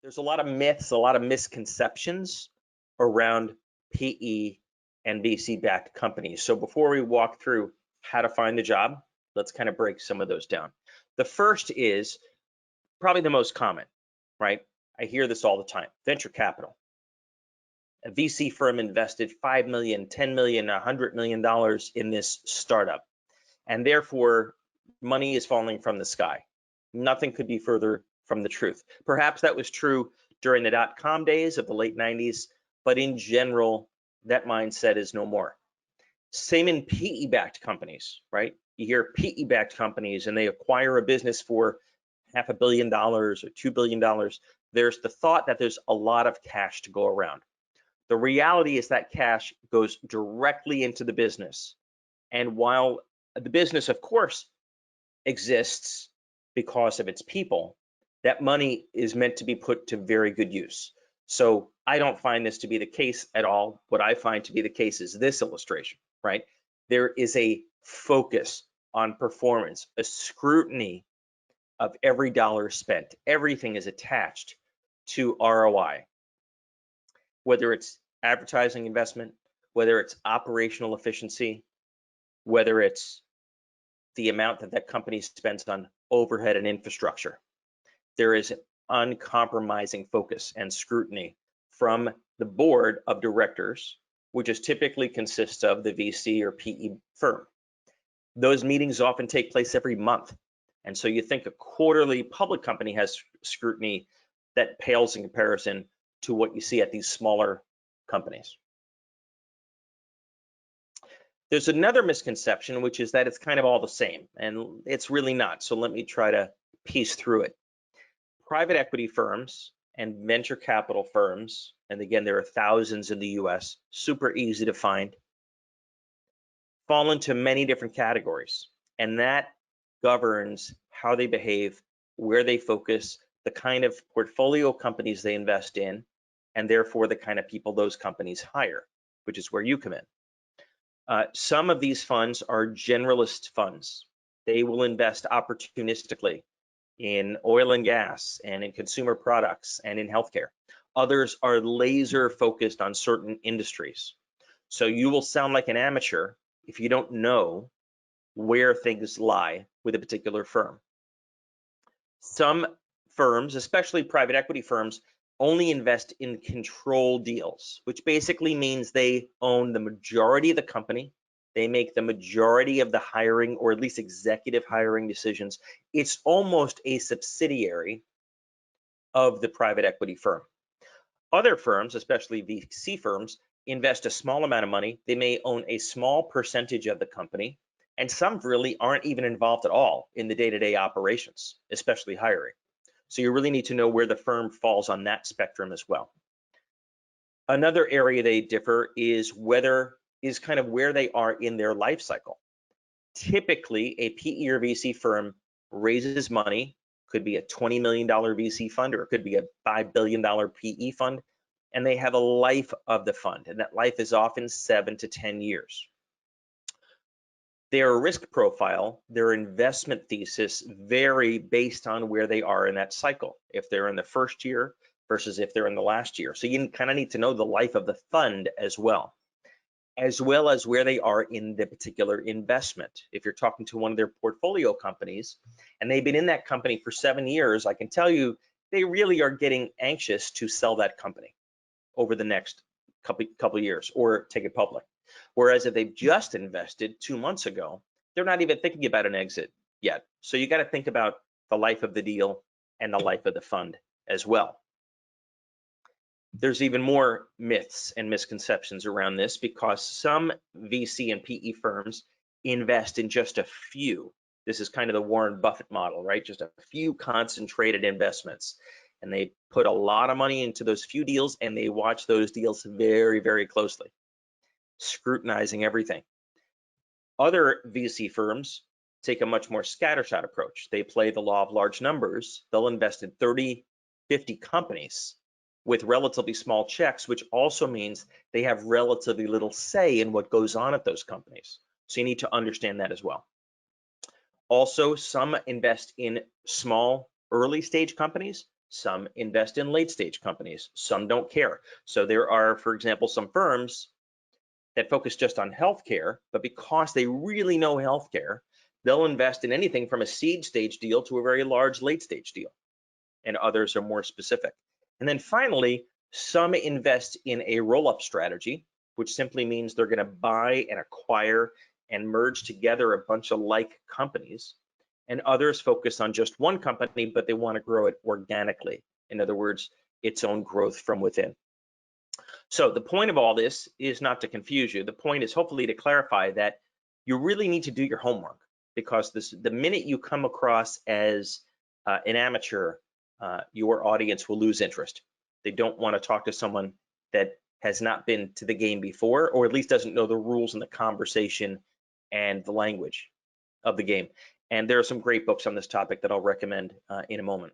There's a lot of myths, a lot of misconceptions around PE and VC-backed companies. So before we walk through how to find the job, let's kind of break some of those down. The first is probably the most common, right? I hear this all the time: venture capital. A VC firm invested $5 million, $10 million, $100 million in this startup, and therefore money is falling from the sky. Nothing could be further from the truth. Perhaps that was true during the dot-com days of the late 90s, but in general, that mindset is no more. Same in PE-backed companies, right? You hear PE-backed companies and they acquire a business for $500 million or $2 billion. There's the thought that there's a lot of cash to go around. The reality is that cash goes directly into the business. And while the business, of course, exists because of its people, that money is meant to be put to very good use. So I don't find this to be the case at all. What I find to be the case is this illustration, right? There is a focus on performance, a scrutiny of every dollar spent. Everything is attached to ROI, whether it's advertising investment, whether it's operational efficiency, whether it's the amount that company spends on overhead and infrastructure. There is an uncompromising focus and scrutiny from the board of directors, which is typically consists of the VC or PE firm. Those meetings often take place every month. And so you think a quarterly public company has scrutiny that pales in comparison to what you see at these smaller companies. There's another misconception, which is that it's kind of all the same, and it's really not. So let me try to piece through it. Private equity firms and venture capital firms, and again, there are thousands in the US, super easy to find, fall into many different categories, and that governs how they behave, where they focus, the kind of portfolio companies they invest in, and therefore the kind of people those companies hire, which is where you come in. Some of these funds are generalist funds. They will invest opportunistically in oil and gas and in consumer products and in healthcare. Others are laser focused on certain industries. So you will sound like an amateur if you don't know where things lie with a particular firm. Some firms, especially private equity firms, only invest in control deals, which basically means they own the majority of the company. They make the majority of the hiring, or at least executive hiring decisions. It's almost a subsidiary of the private equity firm. Other firms, especially VC firms, invest a small amount of money. They may own a small percentage of the company, and some really aren't even involved at all in the day-to-day operations, especially hiring. So you really need to know where the firm falls on that spectrum as well. Another area they differ is kind of where they are in their life cycle. Typically, a PE or VC firm raises money, could be a $20 million VC fund, or it could be a $5 billion PE fund, and they have a life of the fund, and that life is often 7 to 10 years. Their risk profile, their investment thesis vary based on where they are in that cycle. If they're in the first year versus if they're in the last year. So you kind of need to know the life of the fund as well as where they are in the particular investment. If you're talking to one of their portfolio companies and they've been in that company for 7 years, I can tell you they really are getting anxious to sell that company over the next couple years or take it public. Whereas if they've just invested 2 months ago, they're not even thinking about an exit yet. So you got to think about the life of the deal and the life of the fund as well. There's even more myths and misconceptions around this because some VC and PE firms invest in just a few. This is kind of the Warren Buffett model, right? Just a few concentrated investments. And they put a lot of money into those few deals and they watch those deals very, very closely, scrutinizing everything. Other VC firms take a much more scattershot approach. They play the law of large numbers. They'll invest in 30, 50 companies with relatively small checks, which also means they have relatively little say in what goes on at those companies. So you need to understand that as well. Also, some invest in small early stage companies, Some invest in late stage companies. Some don't care. So there are, for example, some firms that focus just on healthcare, but because they really know healthcare, they'll invest in anything from a seed stage deal to a very large late stage deal. And others are more specific. And then finally, some invest in a roll-up strategy, which simply means they're going to buy and acquire and merge together a bunch of like companies. And others focus on just one company, but they want to grow it organically. In other words, its own growth from within. So the point of all this is not to confuse you. The point is hopefully to clarify that you really need to do your homework, because the minute you come across as an amateur, your audience will lose interest. They don't want to talk to someone that has not been to the game before, or at least doesn't know the rules and the conversation and the language of the game. And there are some great books on this topic that I'll recommend in a moment.